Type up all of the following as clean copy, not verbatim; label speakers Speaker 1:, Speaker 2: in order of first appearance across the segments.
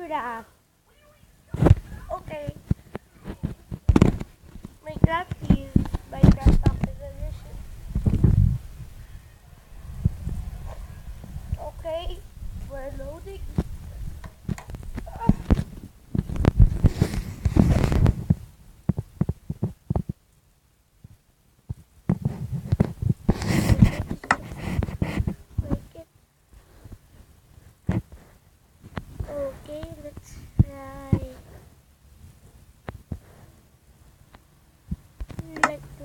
Speaker 1: Minecraft. Okay. Minecraft is Minecraft Office Edition. Okay. We're loading. Make it. Okay, let's try. Let's do.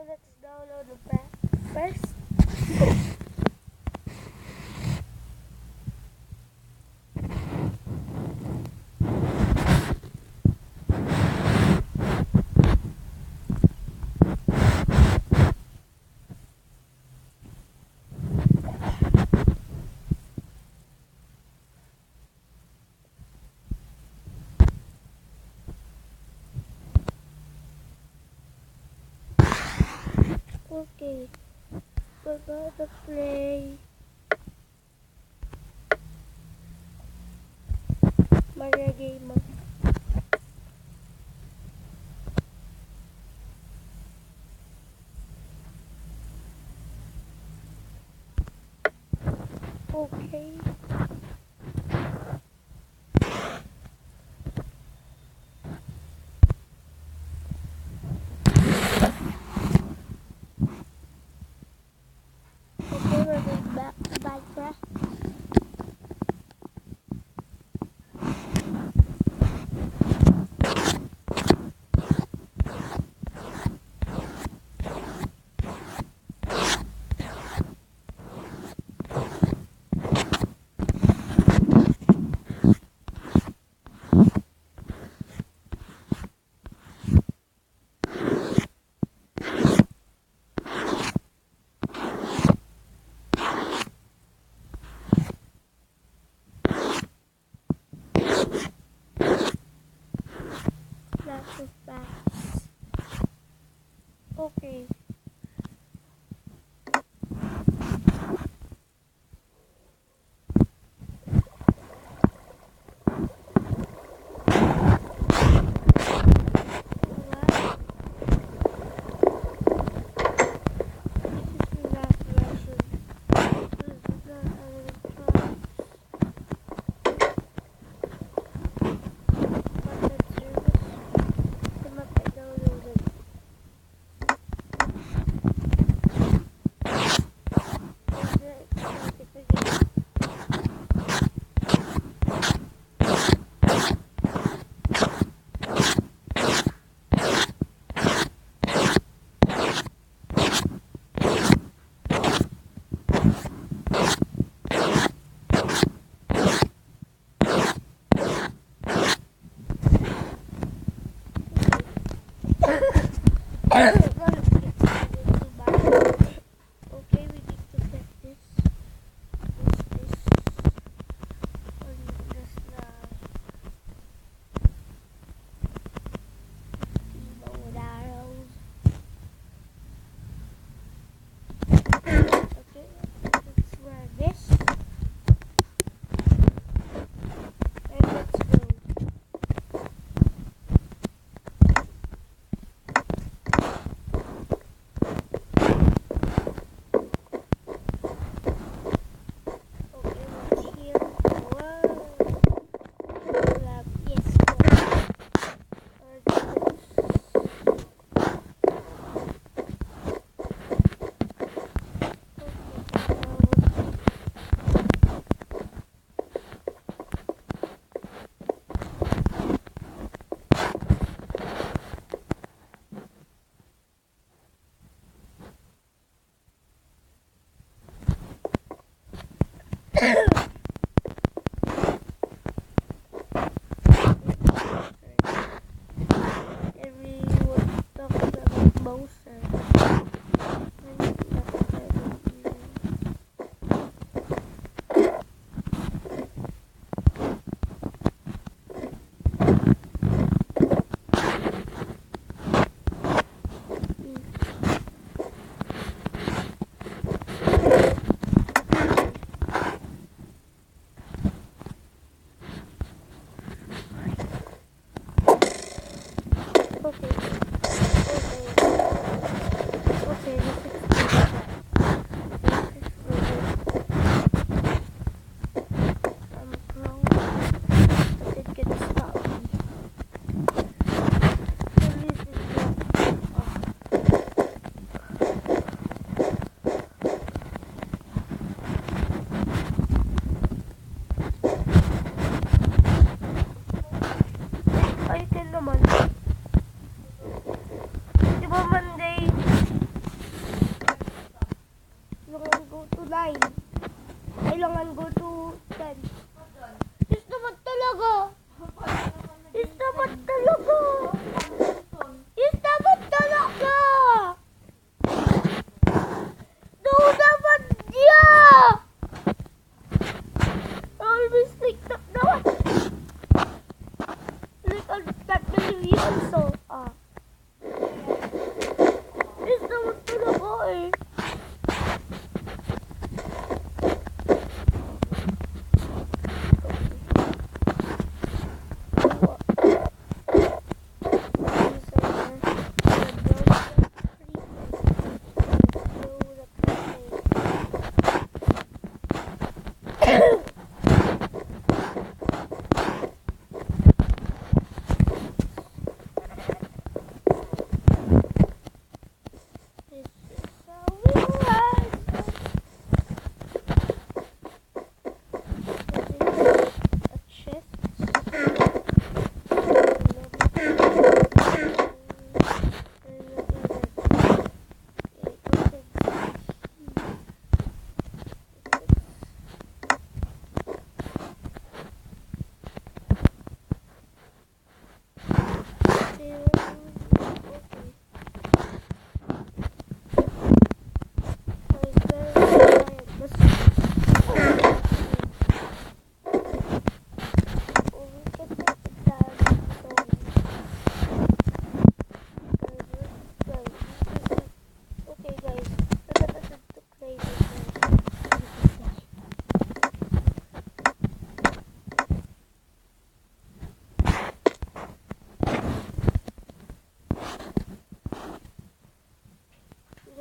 Speaker 1: Let's download the pack first. Okay, we're going to play Mario Gamer. Okay. Okay, we're going back to Minecraft. Not so fast. Okay. What? This is not version. This is not electronics. Content service. The map I downloaded.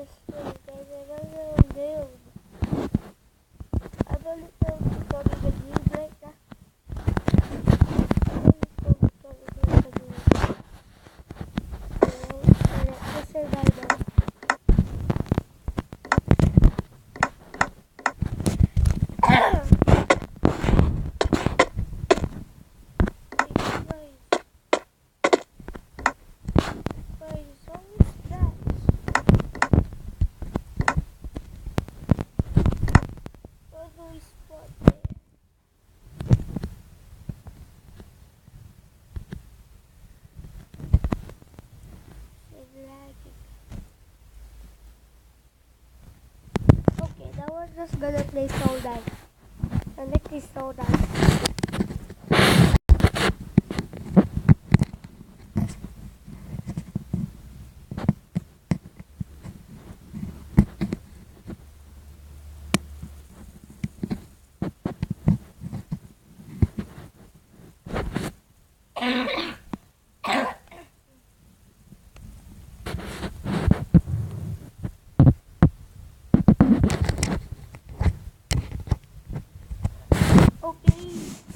Speaker 1: this thing, guys. I don't know what I'm doing. I don't know if it's going to be used like that. I don't know if it's going to be used like that. Just say bye bye. Okay, now we're just gonna play Soul Dive. I like this Soul Dive. Okay.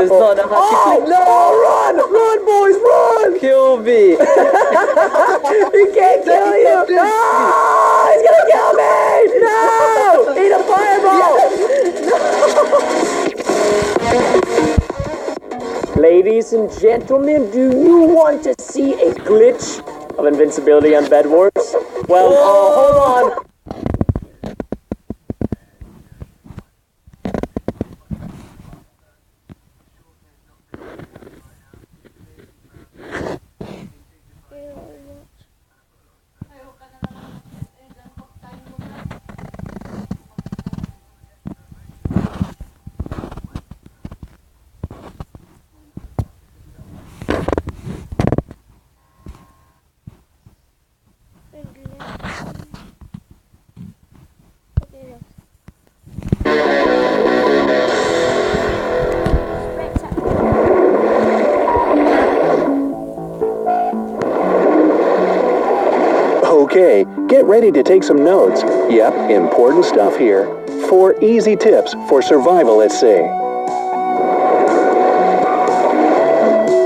Speaker 2: It's not a
Speaker 3: Oh, no, run, boys, run!
Speaker 2: Kill me.
Speaker 3: He can't kill you! No! He's gonna kill me! No! Eat a fireball! Ladies and gentlemen, do you want to see a glitch of invincibility on Bed Wars? Well, hold on. Okay, get ready to take some notes. Yep, important stuff here. 4 easy tips for survival at sea.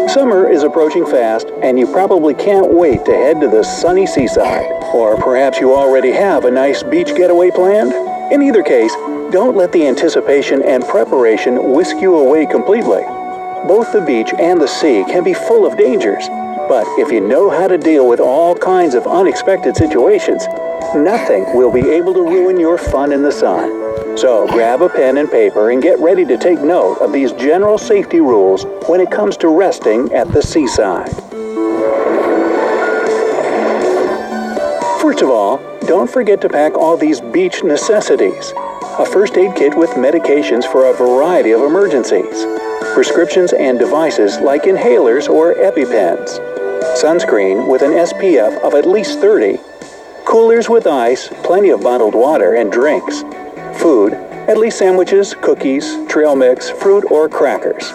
Speaker 3: Summer is approaching fast, and you probably can't wait to head to the sunny seaside. Or perhaps you already have a nice beach getaway planned. In either case, don't let the anticipation and preparation whisk you away completely. Both the beach and the sea can be full of dangers. But if you know how to deal with all kinds of unexpected situations, nothing will be able to ruin your fun in the sun. So grab a pen and paper and get ready to take note of these general safety rules when it comes to resting at the seaside. First of all, don't forget to pack all these beach necessities. A first aid kit with medications for a variety of emergencies. Prescriptions and devices like inhalers or EpiPens. Sunscreen with an SPF of at least 30. Coolers with ice, plenty of bottled water and drinks. Food, at least sandwiches, cookies, trail mix, fruit, or crackers.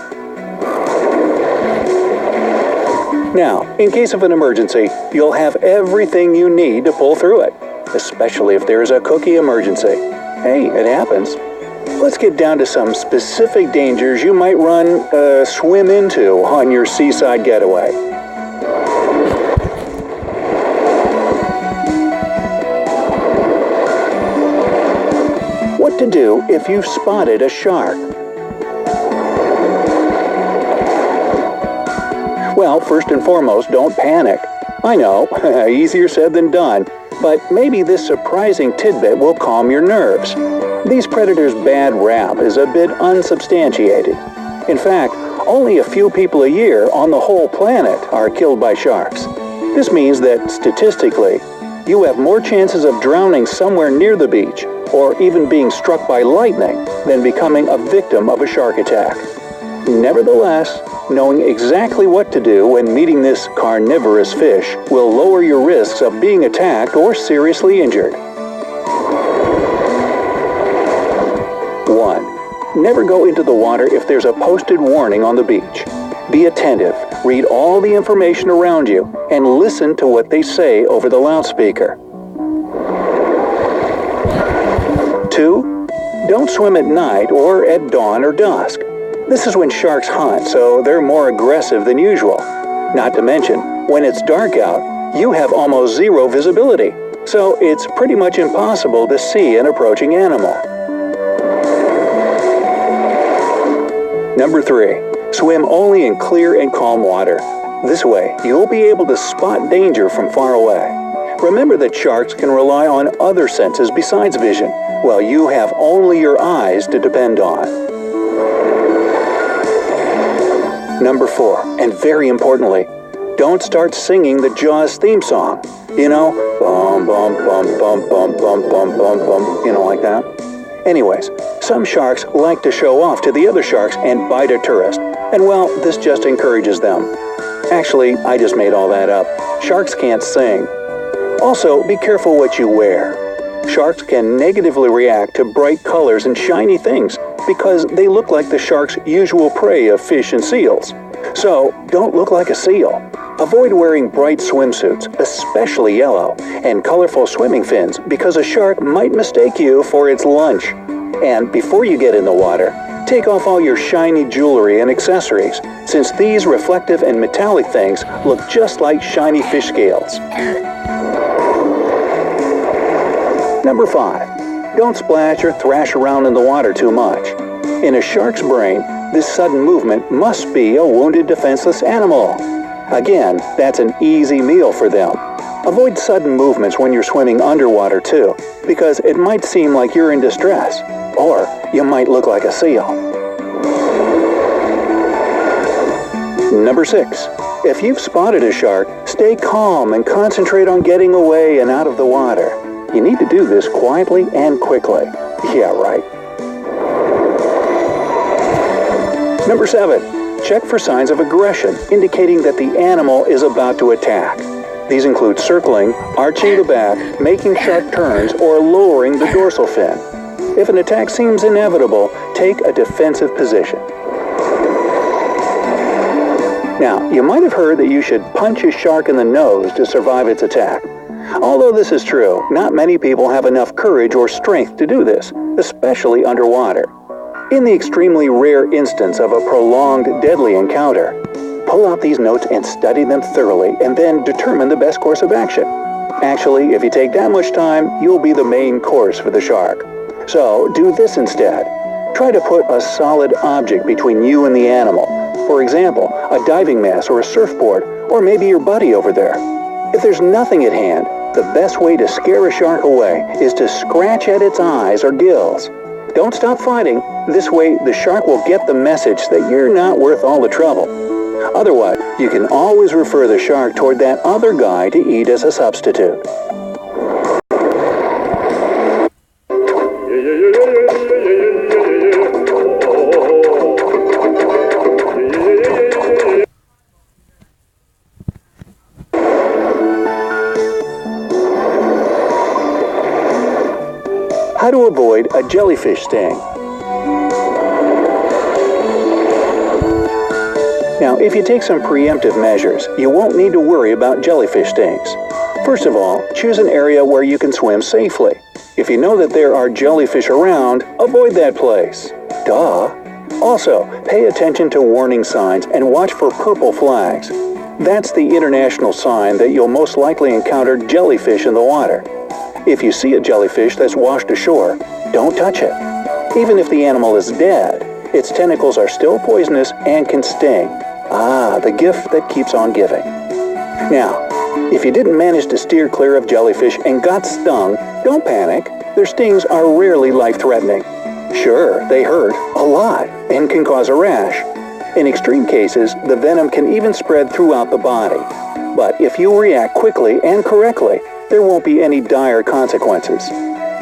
Speaker 3: Now, in case of an emergency, you'll have everything you need to pull through it, especially if there's a cookie emergency. Hey, it happens. Let's get down to some specific dangers you might swim into on your seaside getaway. What to do if you've spotted a shark? Well, first and foremost, don't panic. I know, easier said than done, but maybe this surprising tidbit will calm your nerves. These predators' bad rap is a bit unsubstantiated. In fact, only a few people a year on the whole planet are killed by sharks. This means that, statistically, you have more chances of drowning somewhere near the beach, or even being struck by lightning, than becoming a victim of a shark attack. Nevertheless, knowing exactly what to do when meeting this carnivorous fish will lower your risks of being attacked or seriously injured. 1. Never go into the water if there's a posted warning on the beach. Be attentive, read all the information around you, and listen to what they say over the loudspeaker. 2. Don't swim at night or at dawn or dusk. This is when sharks hunt, so they're more aggressive than usual. Not to mention, when it's dark out, you have almost zero visibility, so it's pretty much impossible to see an approaching animal. Number 3. Swim only in clear and calm water. This way, you'll be able to spot danger from far away. Remember that sharks can rely on other senses besides vision, while you have only your eyes to depend on. Number 4, and very importantly, don't start singing the Jaws theme song. You know, bum, bum, bum, bum, bum, bum, bum, bum, bum, you know, like that. Anyways, some sharks like to show off to the other sharks and bite a tourist, and well, this just encourages them. Actually, I just made all that up. Sharks can't sing. Also, be careful what you wear. Sharks can negatively react to bright colors and shiny things because they look like the shark's usual prey of fish and seals. So, don't look like a seal. Avoid wearing bright swimsuits, especially yellow, and colorful swimming fins because a shark might mistake you for its lunch. And before you get in the water, Take off all your shiny jewelry and accessories, since these reflective and metallic things look just like shiny fish scales. Number 5. Don't splash or thrash around in the water too much. In a shark's brain, this sudden movement must be a wounded, defenseless animal. Again, that's an easy meal for them. Avoid sudden movements when you're swimming underwater too, because it might seem like you're in distress, or you might look like a seal. Number 6. If you've spotted a shark, stay calm and concentrate on getting away and out of the water. You need to do this quietly and quickly. Yeah, right. Number 7. Check for signs of aggression, indicating that the animal is about to attack. These include circling, arching the back, making sharp turns, or lowering the dorsal fin. If an attack seems inevitable, take a defensive position. Now, you might have heard that you should punch a shark in the nose to survive its attack. Although this is true, not many people have enough courage or strength to do this, especially underwater. In the extremely rare instance of a prolonged, deadly encounter, pull out these notes and study them thoroughly, and then determine the best course of action. Actually, if you take that much time, you'll be the main course for the shark. So, do this instead. Try to put a solid object between you and the animal. For example, a diving mask or a surfboard, or maybe your buddy over there. If there's nothing at hand, the best way to scare a shark away is to scratch at its eyes or gills. Don't stop fighting. This way, the shark will get the message that you're not worth all the trouble. Otherwise, you can always refer the shark toward that other guy to eat as a substitute. How to avoid a jellyfish sting. Now, if you take some preemptive measures, you won't need to worry about jellyfish stings. First of all, choose an area where you can swim safely. If you know that there are jellyfish around, avoid that place. Duh. Also, pay attention to warning signs and watch for purple flags. That's the international sign that you'll most likely encounter jellyfish in the water. If you see a jellyfish that's washed ashore, don't touch it. Even if the animal is dead, its tentacles are still poisonous and can sting. Ah, the gift that keeps on giving. Now, if you didn't manage to steer clear of jellyfish and got stung, don't panic. Their stings are rarely life-threatening. Sure, they hurt a lot and can cause a rash. In extreme cases, the venom can even spread throughout the body. But if you react quickly and correctly, there won't be any dire consequences.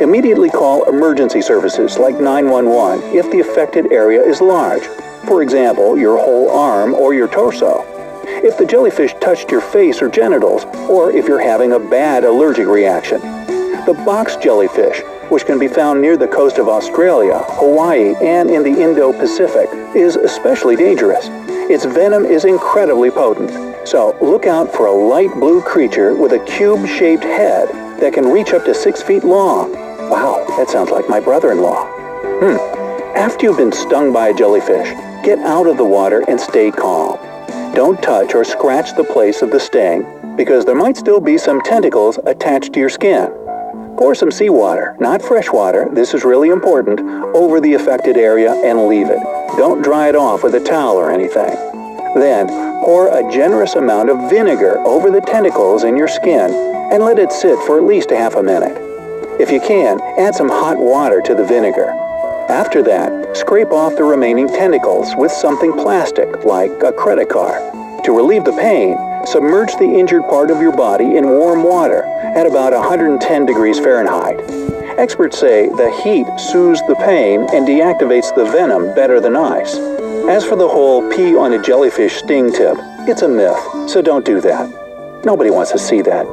Speaker 3: Immediately call emergency services like 911 if the affected area is large. For example, your whole arm or your torso. If the jellyfish touched your face or genitals, or if you're having a bad allergic reaction. The box jellyfish, which can be found near the coast of Australia, Hawaii, and in the Indo-Pacific, is especially dangerous. Its venom is incredibly potent. So look out for a light blue creature with a cube-shaped head that can reach up to 6 feet long. Wow, that sounds like my brother-in-law. After you've been stung by a jellyfish, get out of the water and stay calm. Don't touch or scratch the place of the sting, because there might still be some tentacles attached to your skin. Pour some seawater, not fresh water, this is really important, over the affected area and leave it. Don't dry it off with a towel or anything. Then, pour a generous amount of vinegar over the tentacles in your skin and let it sit for at least a half a minute. If you can, add some hot water to the vinegar. After that, scrape off the remaining tentacles with something plastic, like a credit card. To relieve the pain, submerge the injured part of your body in warm water at about 110 degrees Fahrenheit. Experts say the heat soothes the pain and deactivates the venom better than ice. As for the whole pee on a jellyfish sting tip, it's a myth, so don't do that. Nobody wants to see that.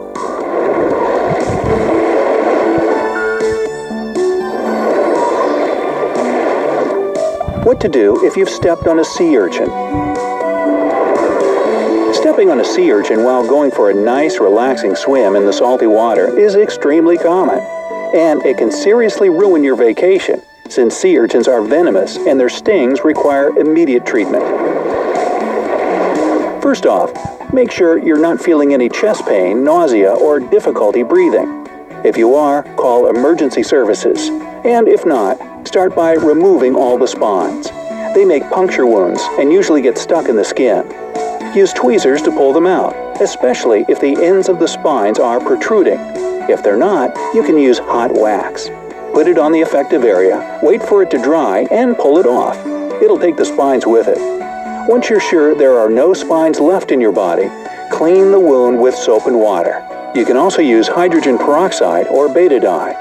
Speaker 3: What to do if you've stepped on a sea urchin? Stepping on a sea urchin while going for a nice, relaxing swim in the salty water is extremely common, and it can seriously ruin your vacation, since sea urchins are venomous and their stings require immediate treatment. First off, make sure you're not feeling any chest pain, nausea, or difficulty breathing. If you are, call emergency services. And if not, start by removing all the spines. They make puncture wounds and usually get stuck in the skin. Use tweezers to pull them out, especially if the ends of the spines are protruding. If they're not, you can use hot wax. Put it on the affected area, wait for it to dry, and pull it off. It'll take the spines with it. Once you're sure there are no spines left in your body, clean the wound with soap and water. You can also use hydrogen peroxide or betadine.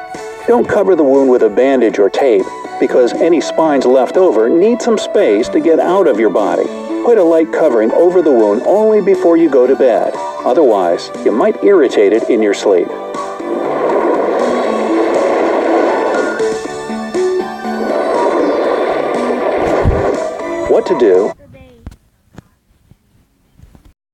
Speaker 3: Don't cover the wound with a bandage or tape, because any spines left over need some space to get out of your body. Put a light covering over the wound only before you go to bed. Otherwise, you might irritate it in your sleep. What to do